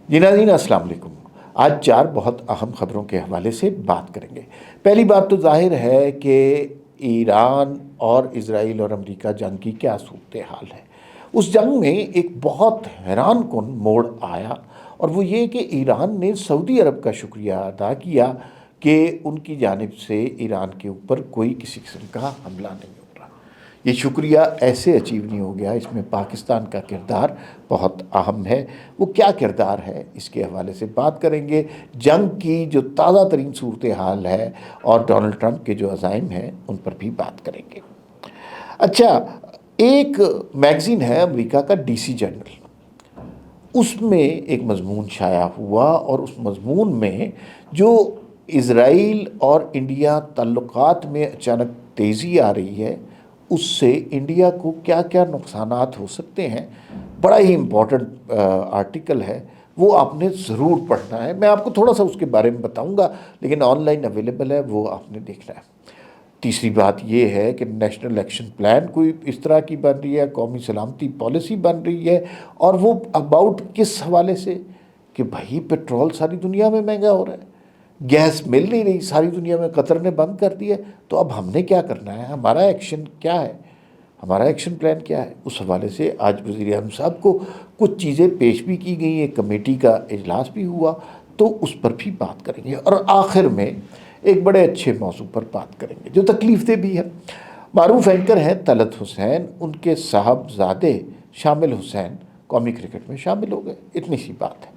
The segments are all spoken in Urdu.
جی ناظرین السلام علیکم۔ آج 4 بہت اہم خبروں کے حوالے سے بات کریں گے۔ پہلی بات تو ظاہر ہے کہ ایران اور اسرائیل اور امریکہ جنگ کی کیا صورتحال ہے۔ اس جنگ میں ایک بہت حیران کن موڑ آیا، اور وہ یہ کہ ایران نے سعودی عرب کا شکریہ ادا کیا کہ ان کی جانب سے ایران کے اوپر کوئی کسی قسم کا حملہ نہیں ہو رہا۔ یہ شکریہ ایسے اچیو نہیں ہو گیا، اس میں پاکستان کا کردار بہت اہم ہے۔ وہ کیا کردار ہے اس کے حوالے سے بات کریں گے۔ جنگ کی جو تازہ ترین صورتحال ہے اور ڈونلڈ ٹرمپ کے جو عزائم ہیں ان پر بھی بات کریں گے۔ اچھا، ایک میگزین ہے امریکہ کا ڈی سی جرنل، اس میں ایک مضمون شائع ہوا، اور اس مضمون میں جو اسرائیل اور انڈیا تعلقات میں اچانک تیزی آ رہی ہے، اس سے انڈیا کو کیا کیا نقصانات ہو سکتے ہیں، بڑا ہی امپورٹنٹ آرٹیکل ہے، وہ آپ نے ضرور پڑھنا ہے۔ میں آپ کو تھوڑا سا اس کے بارے میں بتاؤں گا، لیکن آن لائن اویلیبل ہے، وہ آپ نے دیکھنا ہے۔ تیسری بات یہ ہے کہ نیشنل ایکشن پلان کوئی اس طرح کی بن رہی ہے، قومی سلامتی پالیسی بن رہی ہے، اور وہ اباؤٹ کس حوالے سے کہ بھائی پیٹرول ساری دنیا میں مہنگا ہو رہا ہے، گیس مل نہیں رہی ساری دنیا میں، قطر نے بند کر دی ہے، تو اب ہم نے کیا کرنا ہے، ہمارا ایکشن کیا ہے، ہمارا ایکشن پلان کیا ہے۔ اس حوالے سے آج وزیر اعظم صاحب کو کچھ چیزیں پیش بھی کی گئی، ایک کمیٹی کا اجلاس بھی ہوا، تو اس پر بھی بات کریں گے۔ اور آخر میں ایک بڑے اچھے موضوع پر بات کریں گے جو تکلیف دہ بھی ہے۔ معروف اینکر ہیں طلعت حسین، ان کے صاحبزادے شامل حسین قومی کرکٹ میں شامل ہو گئے، اتنی سی بات ہے۔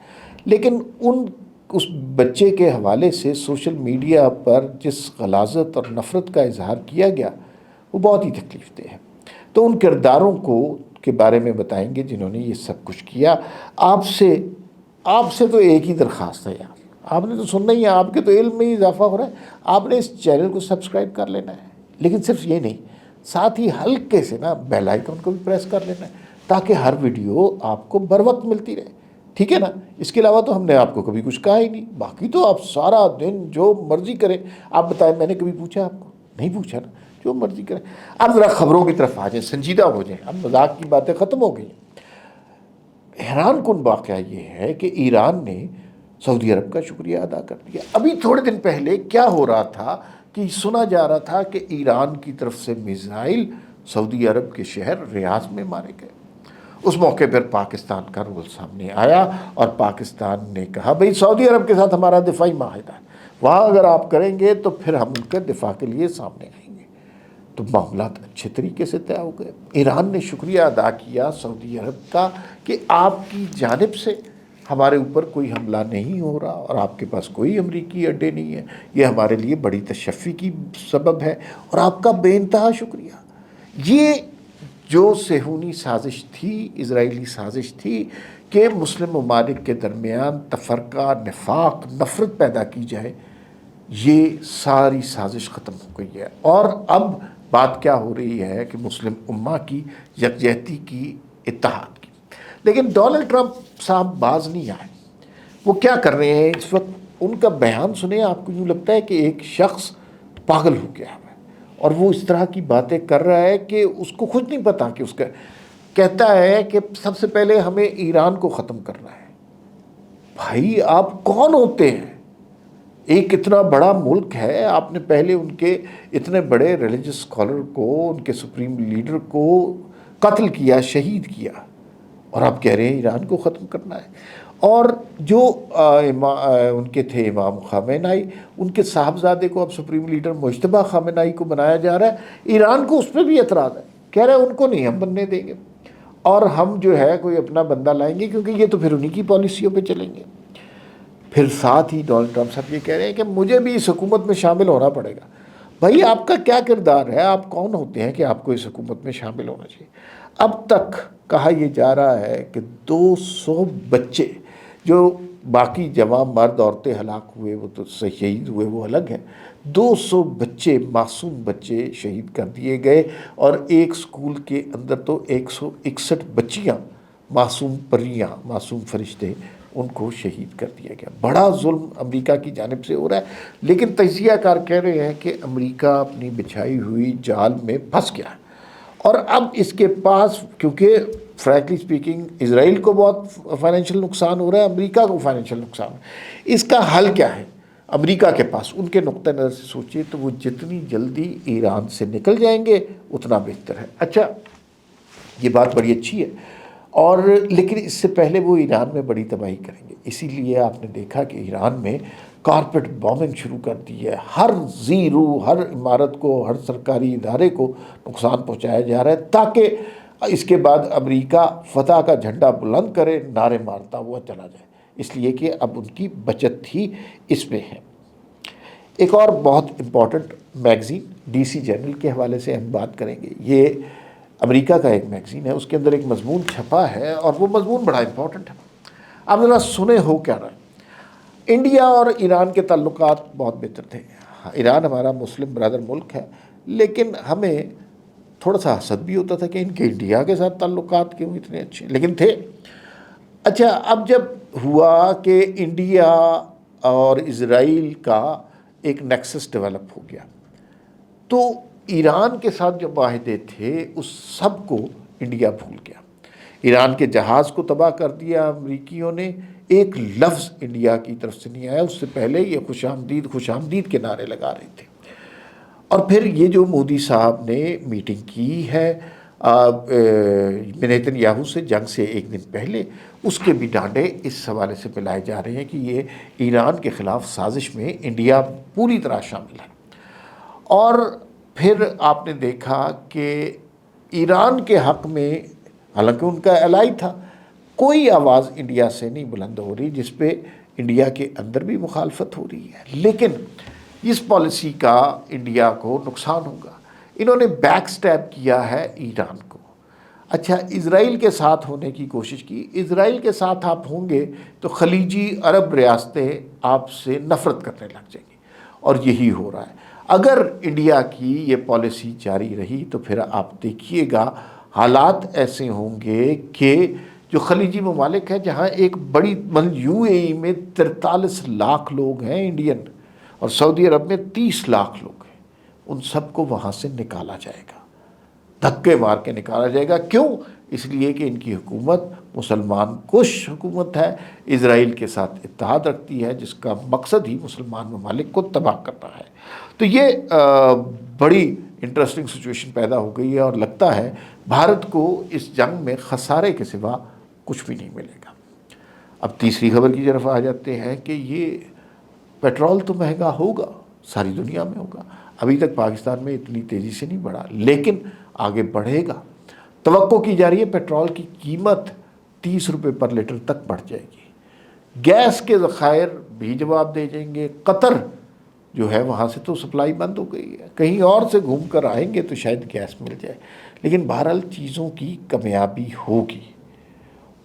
لیکن اس بچے کے حوالے سے سوشل میڈیا پر جس غلاظت اور نفرت کا اظہار کیا گیا وہ بہت ہی تکلیف دہ ہے۔ تو ان کرداروں کے بارے میں بتائیں گے جنہوں نے یہ سب کچھ کیا۔ آپ سے تو ایک ہی درخواست ہے یار، آپ نے تو سننا ہی ہے، آپ کے تو علم میں ہی اضافہ ہو رہا ہے، آپ نے اس چینل کو سبسکرائب کر لینا ہے۔ لیکن صرف یہ نہیں، ساتھ ہی ہلکے سے بیل آئیکن کو بھی پریس کر لینا ہے، تاکہ ہر ویڈیو آپ کو بر وقت ملتی رہے، ٹھیک ہے نا۔ اس کے علاوہ تو ہم نے آپ کو کبھی کچھ کہا ہی نہیں، باقی تو آپ سارا دن جو مرضی کریں۔ آپ بتائیں، میں نے کبھی پوچھا آپ کو؟ نہیں پوچھا نا، جو مرضی کریں۔ اب ذرا خبروں کی طرف آ جائیں، سنجیدہ ہو جائیں، اب مذاق کی باتیں ختم ہو گئی۔ حیران کن واقعہ یہ ہے کہ ایران نے سعودی عرب کا شکریہ ادا کر دیا۔ ابھی تھوڑے دن پہلے کیا ہو رہا تھا کہ سنا جا رہا تھا کہ ایران کی طرف سے میزائل سعودی عرب کے شہر ریاض میں مارے گئے۔ اس موقع پر پاکستان کا رول سامنے آیا، اور پاکستان نے کہا بھئی سعودی عرب کے ساتھ ہمارا دفاعی معاہدہ ہے، وہاں اگر آپ کریں گے تو پھر ہم ان کے دفاع کے لیے سامنے آئیں گے۔ تو معاملات اچھے طریقے سے طے ہو گئے۔ ایران نے شکریہ ادا کیا سعودی عرب کا کہ آپ کی جانب سے ہمارے اوپر کوئی حملہ نہیں ہو رہا، اور آپ کے پاس کوئی امریکی اڈے نہیں ہیں، یہ ہمارے لیے بڑی تشفی کی سبب ہے، اور آپ کا بے انتہا شکریہ۔ یہ جو صہیونی سازش تھی، اسرائیلی سازش تھی کہ مسلم ممالک کے درمیان تفرقہ، نفاق، نفرت پیدا کی جائے، یہ ساری سازش ختم ہو گئی ہے، اور اب بات کیا ہو رہی ہے کہ مسلم امہ کی یکجہتی کی، اتحاد کی۔ لیکن ڈونلڈ ٹرمپ صاحب باز نہیں آئے۔ وہ کیا کر رہے ہیں اس وقت؟ ان کا بیان سنیں، آپ کو یوں لگتا ہے کہ ایک شخص پاگل ہو گیا ہے، اور وہ اس طرح کی باتیں کر رہا ہے کہ اس کو خود نہیں پتا کہ اس کا کہتا ہے کہ سب سے پہلے ہمیں ایران کو ختم کرنا ہے۔ بھائی آپ کون ہوتے ہیں؟ ایک اتنا بڑا ملک ہے، آپ نے پہلے ان کے اتنے بڑے ریلیجس اسکالر کو، ان کے سپریم لیڈر کو قتل کیا، شہید کیا، اور آپ کہہ رہے ہیں ایران کو ختم کرنا ہے۔ اور جو ان کے تھے امام خامنہئی، ان کے صاحبزادے کو اب سپریم لیڈر مجتبیٰ خامنہئی کو بنایا جا رہا ہے۔ ایران کو اس پہ بھی اعتراض ہے، کہہ رہے ہیں ان کو نہیں ہم بننے دیں گے، اور ہم جو ہے کوئی اپنا بندہ لائیں گے، کیونکہ یہ تو پھر انہی کی پالیسیوں پہ چلیں گے۔ پھر ساتھ ہی ڈونلڈ ٹرمپ صاحب یہ کہہ رہے ہیں کہ مجھے بھی اس حکومت میں شامل ہونا پڑے گا۔ بھائی آپ کا کیا کردار ہے؟ آپ کون ہوتے ہیں کہ آپ کو اس حکومت میں شامل ہونا چاہیے؟ اب تک کہا یہ جا رہا ہے کہ 200 بچے، جو باقی جوان مرد عورتیں ہلاک ہوئے، وہ تو شہید ہوئے، وہ الگ ہیں، 200 بچے، معصوم بچے شہید کر دیے گئے، اور ایک سکول کے اندر تو 161 بچیاں، معصوم پریاں، معصوم فرشتے، ان کو شہید کر دیا گیا۔ بڑا ظلم امریکہ کی جانب سے ہو رہا ہے، لیکن تجزیہ کار کہہ رہے ہیں کہ امریکہ اپنی بچھائی ہوئی جال میں پھنس گیا ہے، اور اب اس کے پاس، کیونکہ فرینکلی اسپیکنگ اسرائیل کو بہت فائنینشیل نقصان ہو رہا ہے، امریکہ کو فائنینشیل نقصان ہے۔ اس کا حل کیا ہے امریکہ کے پاس؟ ان کے نقطہ نظر سے سوچیے تو وہ جتنی جلدی ایران سے نکل جائیں گے اتنا بہتر ہے۔ اچھا، یہ بات بڑی اچھی ہے، اور لیکن اس سے پہلے وہ ایران میں بڑی تباہی کریں گے۔ اسی لیے آپ نے دیکھا کہ ایران میں کارپیٹ بامبنگ شروع کر دی ہے، ہر زیرو، ہر عمارت کو، ہر سرکاری ادارے کو نقصان پہنچایا جا رہا ہے، تاکہ اس کے بعد امریکہ فتح کا جھنڈا بلند کرے، نعرے مارتا ہوا چلا جائے، اس لیے کہ اب ان کی بچت ہی اس میں ہے۔ ایک اور بہت important magazine D C journal کے حوالے سے ہم بات کریں گے۔ یہ امریکہ کا ایک میگزین ہے، اس کے اندر ایک مضمون چھپا ہے، اور وہ مضمون بڑا امپورٹنٹ ہے۔ آپ ذرا سنے ہو کیا رہا ہے۔ انڈیا اور ایران کے تعلقات بہت بہتر تھے۔ ایران ہمارا مسلم برادر ملک ہے، لیکن ہمیں تھوڑا سا حسد بھی ہوتا تھا کہ ان کے انڈیا کے ساتھ تعلقات کیوں اتنے اچھے، لیکن تھے۔ اچھا، اب جب ہوا کہ انڈیا اور اسرائیل کا ایک نیکسس ڈیولپ ہو گیا، تو ایران کے ساتھ جو معاہدے تھے اس سب کو انڈیا بھول گیا۔ ایران کے جہاز کو تباہ کر دیا امریکیوں نے، ایک لفظ انڈیا کی طرف سے نہیں آیا۔ اس سے پہلے یہ خوش آمدید خوش آمدید کے نعرے لگا رہے تھے۔ اور پھر یہ جو مودی صاحب نے میٹنگ کی ہے نیتن یاہو سے جنگ سے ایک دن پہلے، اس کے بھی ڈانڈے اس حوالے سے ملائے جا رہے ہیں کہ یہ ایران کے خلاف سازش میں انڈیا پوری طرح شامل ہے۔ اور پھر آپ نے دیکھا کہ ایران کے حق میں، حالانکہ ان کا الائی تھا، کوئی آواز انڈیا سے نہیں بلند ہو رہی، جس پہ انڈیا کے اندر بھی مخالفت ہو رہی ہے، لیکن اس پالیسی کا انڈیا کو نقصان ہوگا۔ انہوں نے بیک سٹیپ کیا ہے ایران کو۔ اچھا، اسرائیل کے ساتھ ہونے کی کوشش کی۔ اسرائیل کے ساتھ آپ ہوں گے تو خلیجی عرب ریاستیں آپ سے نفرت کرنے لگ جائیں گی، اور یہی ہو رہا ہے۔ اگر انڈیا کی یہ پالیسی جاری رہی تو پھر آپ دیکھیے گا حالات ایسے ہوں گے کہ جو خلیجی ممالک ہیں، جہاں ایک بڑی یو اے ای میں 43 لاکھ لوگ ہیں انڈین، اور سعودی عرب میں 30 لاکھ لوگ ہیں، ان سب کو وہاں سے نکالا جائے گا، دھکے مار کے نکالا جائے گا۔ کیوں؟ اس لیے کہ ان کی حکومت مسلمان کش حکومت ہے، اسرائیل کے ساتھ اتحاد رکھتی ہے، جس کا مقصد ہی مسلمان ممالک کو تباہ کرنا ہے۔ تو یہ بڑی انٹرسٹنگ سچویشن پیدا ہو گئی ہے، اور لگتا ہے بھارت کو اس جنگ میں خسارے کے سوا کچھ بھی نہیں ملے گا۔ اب تیسری خبر کی طرف آ جاتے ہیں کہ یہ پیٹرول تو مہنگا ہوگا، ساری دنیا میں ہوگا، ابھی تک پاکستان میں اتنی تیزی سے نہیں بڑھا، لیکن آگے بڑھے گا۔ توقع کی جا رہی ہے پیٹرول کی قیمت 30 روپے پر لیٹر تک بڑھ جائے گی۔ گیس کے ذخائر بھی جواب دے جائیں گے۔ قطر جو ہے وہاں سے تو سپلائی بند ہو گئی ہے، کہیں اور سے گھوم کر آئیں گے تو شاید گیس مل جائے، لیکن بہرحال چیزوں کی کمیابی ہوگی۔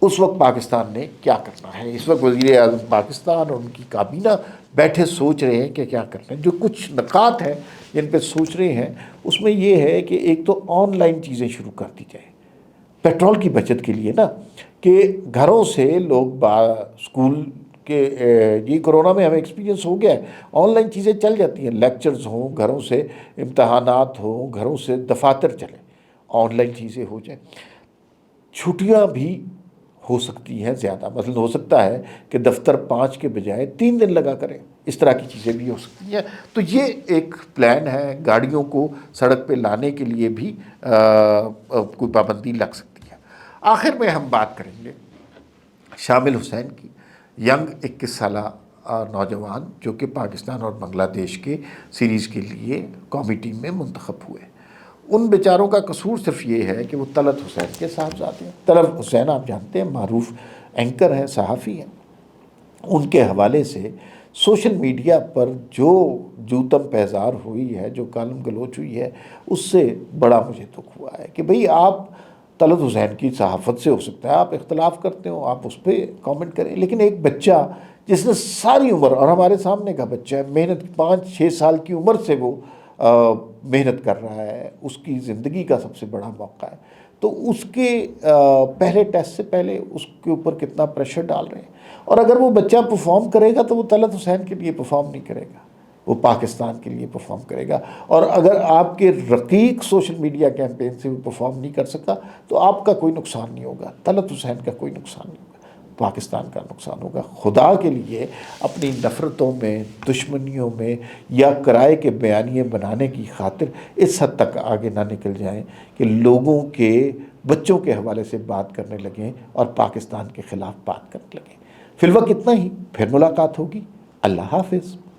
اس وقت پاکستان نے کیا کرنا ہے؟ اس وقت وزیر اعظم پاکستان اور ان کی کابینہ بیٹھے سوچ رہے ہیں کہ کیا کرنا ہے۔ جو کچھ نکات ہیں جن پہ سوچ رہے ہیں، اس میں یہ ہے کہ ایک تو آن لائن چیزیں شروع کر دی جائیں پیٹرول کی بچت کے لیے نا، کہ گھروں سے لوگ اسکول کے، یہ کرونا میں ہمیں ایکسپیرینس ہو گیا ہے، آن لائن چیزیں چل جاتی ہیں، لیکچرز ہوں گھروں سے، امتحانات ہوں گھروں سے، دفاتر چلیں، آن لائن چیزیں ہو جائیں۔ چھٹیاں بھی ہو سکتی ہیں زیادہ، مثلا ہو سکتا ہے کہ دفتر 5 کے بجائے 3 دن لگا کریں، اس طرح کی چیزیں بھی ہو سکتی ہیں۔ تو یہ ایک پلان ہے، گاڑیوں کو سڑک پہ لانے کے لیے بھی کوئی پابندی لگ سکتی ہے۔ آخر میں ہم بات کریں گے شامل حسین کی، ینگ 21 سالہ نوجوان جو کہ پاکستان اور بنگلہ دیش کے سیریز کے لیے قومی ٹیم میں منتخب ہوئے۔ ان بیچاروں کا قصور صرف یہ ہے کہ وہ طلعت حسین کے صاحبزادے ہیں۔ طلعت حسین آپ جانتے ہیں معروف اینکر ہیں، صحافی ہیں۔ ان کے حوالے سے سوشل میڈیا پر جو جوتم پیزار ہوئی ہے، جو کالم گلوچ ہوئی ہے، اس سے بڑا مجھے دکھ ہوا ہے کہ بھئی آپ طلعت حسین کی صحافت سے ہو سکتا ہے آپ اختلاف کرتے ہو، آپ اس پہ کامنٹ کریں، لیکن ایک بچہ جس نے ساری عمر، اور ہمارے سامنے کا بچہ ہے، محنت 5-6 سال کی عمر سے وہ محنت کر رہا ہے، اس کی زندگی کا سب سے بڑا موقع ہے، تو اس کے پہلے ٹیسٹ سے پہلے اس کے اوپر کتنا پریشر ڈال رہے ہیں، اور اگر وہ بچہ پرفارم کرے گا تو وہ طلعت حسین کے لیے پرفارم نہیں کرے گا، وہ پاکستان کے لیے پرفارم کرے گا. اور اگر آپ کے رقیق سوشل میڈیا کیمپین سے وہ پرفارم نہیں کر سکتا تو آپ کا کوئی نقصان نہیں ہوگا، طلعت حسین کا کوئی نقصان نہیں ہوگا، پاکستان کا نقصان ہوگا. خدا کے لیے اپنی نفرتوں میں، دشمنیوں میں یا کرائے کے بیانیے بنانے کی خاطر اس حد تک آگے نہ نکل جائیں کہ لوگوں کے بچوں کے حوالے سے بات کرنے لگیں اور پاکستان کے خلاف بات کرنے لگیں. فی الوقت اتنا ہی، پھر ملاقات ہوگی. اللہ حافظ.